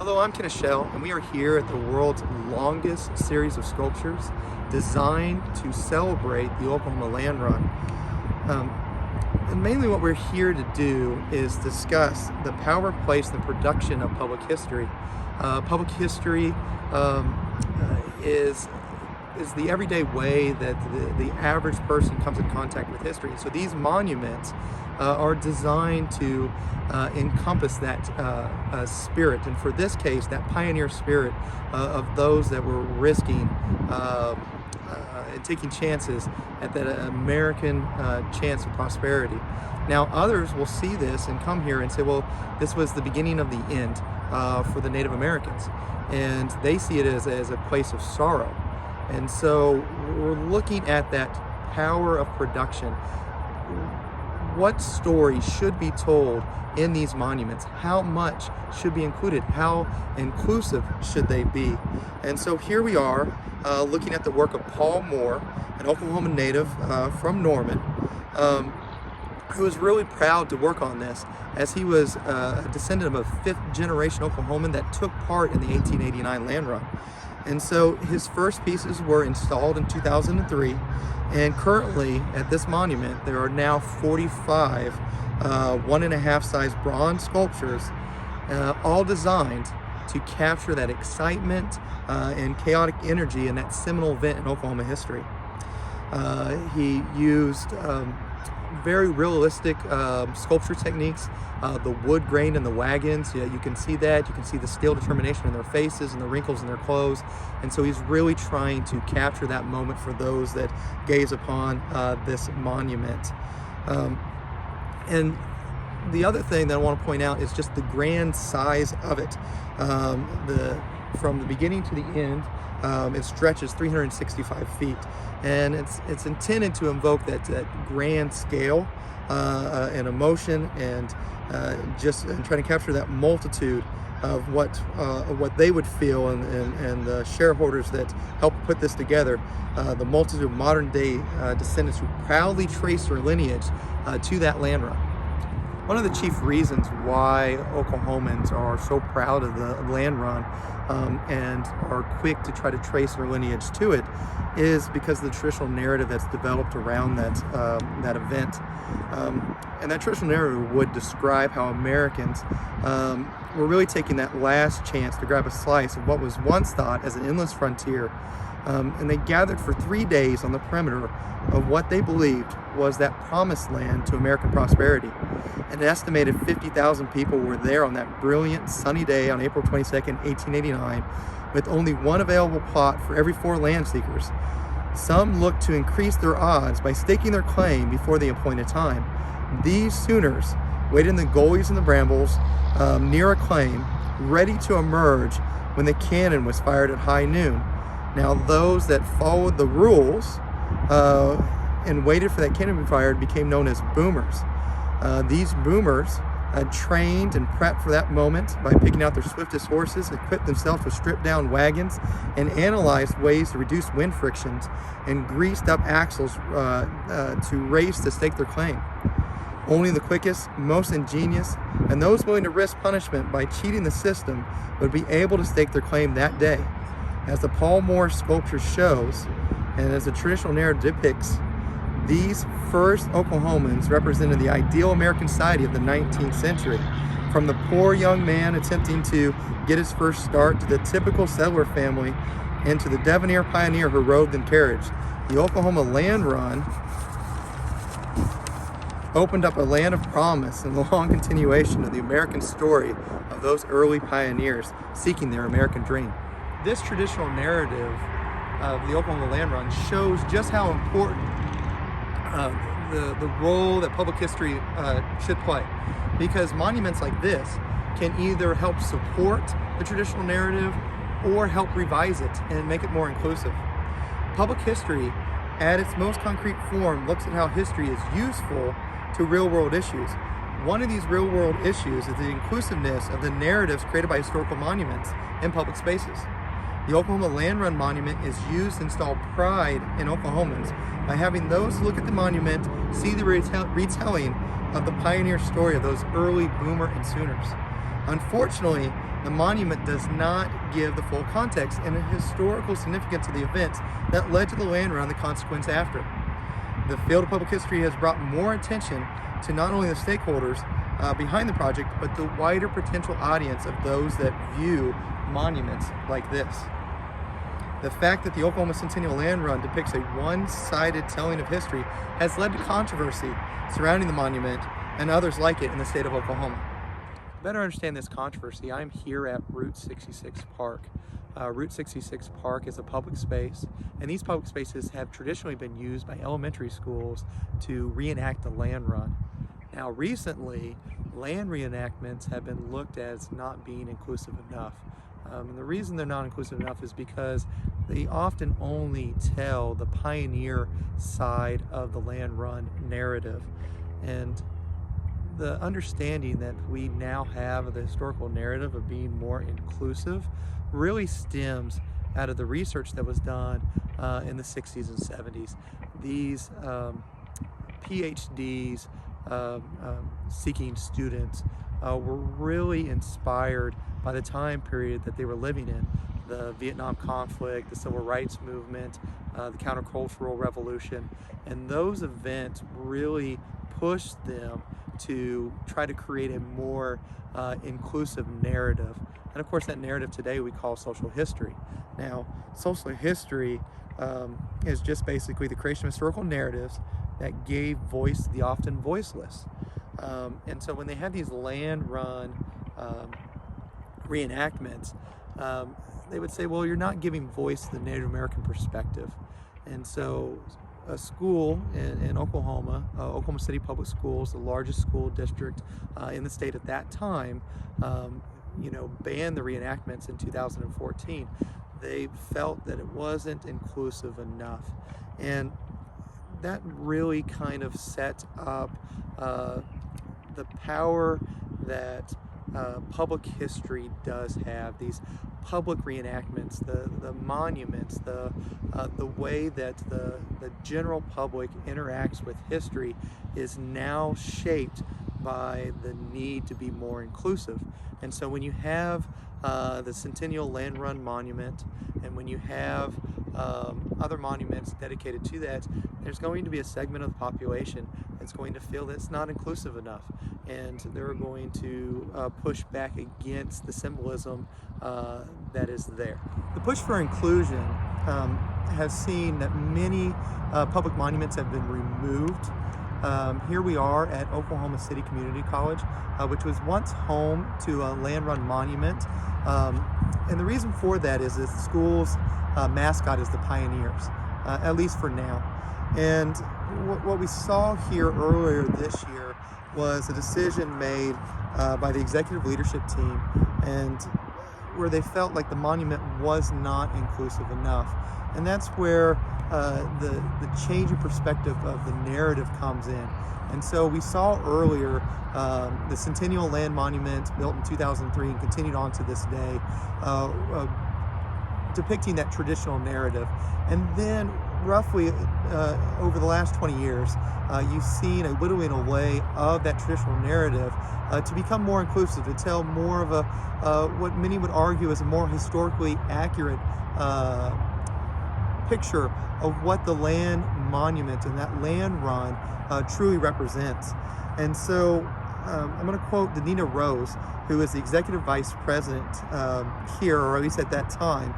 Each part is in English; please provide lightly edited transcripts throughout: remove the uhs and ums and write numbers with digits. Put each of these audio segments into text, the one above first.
Hello, I'm Kenneth Schell, and we are here at the world's longest series of sculptures designed to celebrate the Oklahoma Land Run. And mainly what we're here to do is discuss the power, place, and production of public history. Public history is the everyday way that the average person comes in contact with history. So these monuments are designed to encompass that spirit, and for this case, that pioneer spirit of those that were risking and taking chances at that American chance of prosperity. Now, others will see this and come here and say, well, this was the beginning of the end for the Native Americans, and they see it as a place of sorrow. And so we're looking at that power of production. What story should be told in these monuments? How much should be included? How inclusive should they be? And so here we are looking at the work of Paul Moore, an Oklahoma native from Norman, who was really proud to work on this, as he was a descendant of a fifth-generation Oklahoman that took part in the 1889 land run. And so his first pieces were installed in 2003, and currently at this monument there are now 45 1.5 size bronze sculptures, all designed to capture that excitement and chaotic energy in that seminal event in Oklahoma history. He used very realistic sculpture techniques, the wood grain in the wagons. You can see that. You can see the steel determination in their faces and the wrinkles in their clothes. And so he's really trying to capture that moment for those that gaze upon this monument. And the other thing that I want to point out is just the grand size of it. From the beginning to the end, it stretches 365 feet, and it's intended to invoke that grand scale and emotion, and trying to capture that multitude of what they would feel, and the shareholders that helped put this together, the multitude of modern day descendants who proudly trace their lineage to that land run. One of the chief reasons why Oklahomans are so proud of the land run and are quick to try to trace their lineage to it is because of the traditional narrative that's developed around that event. And that traditional narrative would describe how Americans were really taking that last chance to grab a slice of what was once thought as an endless frontier. And they gathered for 3 days on the perimeter of what they believed was that promised land to American prosperity. An estimated 50,000 people were there on that brilliant sunny day on April 22nd, 1889, with only one available plot for every 4 land seekers. Some looked to increase their odds by staking their claim before the appointed time. These Sooners waited in the gullies and the brambles near a claim, ready to emerge when the cannon was fired at high noon. Now, those that followed the rules and waited for that cannon to be fired became known as boomers. These boomers trained and prepped for that moment by picking out their swiftest horses, equipped themselves with stripped down wagons, and analyzed ways to reduce wind frictions, and greased up axles to race to stake their claim. Only the quickest, most ingenious, and those willing to risk punishment by cheating the system would be able to stake their claim that day. As the Paul Moore sculpture shows, and as the traditional narrative depicts, these first Oklahomans represented the ideal American society of the 19th century. From the poor young man attempting to get his first start, to the typical settler family, and to the debonair pioneer who rode in carriage, the Oklahoma land run opened up a land of promise and the long continuation of the American story of those early pioneers seeking their American dream. This traditional narrative of the Oklahoma land run shows just how important the role that public history should play, because monuments like this can either help support the traditional narrative or help revise it and make it more inclusive. Public history, at its most concrete form, looks at how history is useful to real-world issues. One of these real-world issues is the inclusiveness of the narratives created by historical monuments in public spaces. The Oklahoma Land Run Monument is used to install pride in Oklahomans by having those who look at the monument see the retelling of the pioneer story of those early boomer and Sooners. Unfortunately, the monument does not give the full context and the historical significance of the events that led to the land run and the consequence after. The field of public history has brought more attention to not only the stakeholders behind the project, but the wider potential audience of those that view monuments like this. The fact that the Oklahoma Centennial Land Run depicts a one-sided telling of history has led to controversy surrounding the monument and others like it in the state of Oklahoma. To better understand this controversy, I'm here at Route 66 Park. Route 66 Park is a public space, and these public spaces have traditionally been used by elementary schools to reenact the land run. Now recently, land reenactments have been looked at as not being inclusive enough. And the reason they're not inclusive enough is because they often only tell the pioneer side of the land run narrative. And the understanding that we now have of the historical narrative of being more inclusive really stems out of the research that was done in the 60s and 70s. These PhDs seeking students were really inspired by the time period that they were living in. The Vietnam conflict, the civil rights movement, the countercultural revolution, and those events really pushed them to try to create a more inclusive narrative. And of course that narrative today we call social history. Now, social history is just basically the creation of historical narratives that gave voice to the often voiceless. And so when they have these land run reenactments, they would say, well, you're not giving voice to the Native American perspective. And so a school in Oklahoma, Oklahoma City Public Schools, the largest school district in the state at that time, banned the reenactments in 2014. They felt that it wasn't inclusive enough. And that really kind of set up the power that public history does have. These public reenactments, the monuments, the way that the general public interacts with history is now shaped by the need to be more inclusive. And so when you have the Centennial Land Run Monument, and when you have other monuments dedicated to that, there's going to be a segment of the population that's going to feel that it's not inclusive enough, and they're going to push back against the symbolism that is there. The push for inclusion has seen that many public monuments have been removed. Here we are at Oklahoma City Community College, which was once home to a land run monument. And the reason for that is that the school's mascot is the Pioneers, at least for now. And what we saw here earlier this year was a decision made by the executive leadership team, and where they felt like the monument was not inclusive enough. And that's where the change in perspective of the narrative comes in. And so we saw earlier the Centennial Land Monument, built in 2003 and continued on to this day, depicting that traditional narrative. And then roughly over the last 20 years, you've seen a whittling away of that traditional narrative to become more inclusive, to tell more of a what many would argue is a more historically accurate picture of what the land monument and that land run truly represents. And so I'm going to quote Danita Rose, who is the executive vice president here, or at least at that time.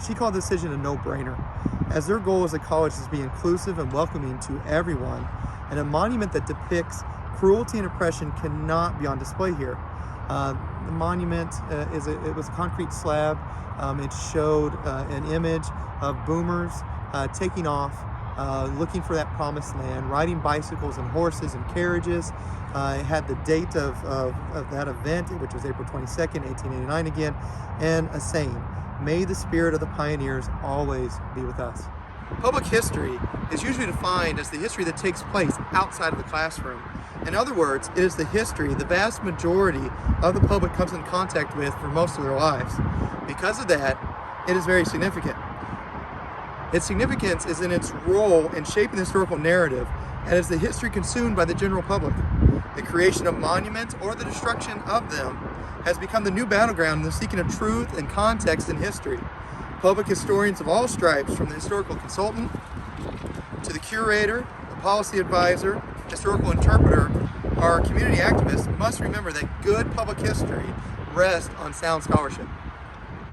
She called the decision a no-brainer, as their goal as a college is to be inclusive and welcoming to everyone, and a monument that depicts cruelty and oppression cannot be on display here. The monument it was a concrete slab. It showed an image of boomers taking off, looking for that promised land, riding bicycles and horses and carriages. It had the date of that event, which was April 22nd, 1889 again, and a saying, "May the spirit of the pioneers always be with us." Public history is usually defined as the history that takes place outside of the classroom. In other words, it is the history the vast majority of the public comes in contact with for most of their lives. Because of that, it is very significant. Its significance is in its role in shaping the historical narrative, and is the history consumed by the general public. The creation of monuments or the destruction of them has become the new battleground in the seeking of truth and context in history. Public historians of all stripes, from the historical consultant to the curator, the policy advisor, historical interpreter, our community activists, must remember that good public history rests on sound scholarship.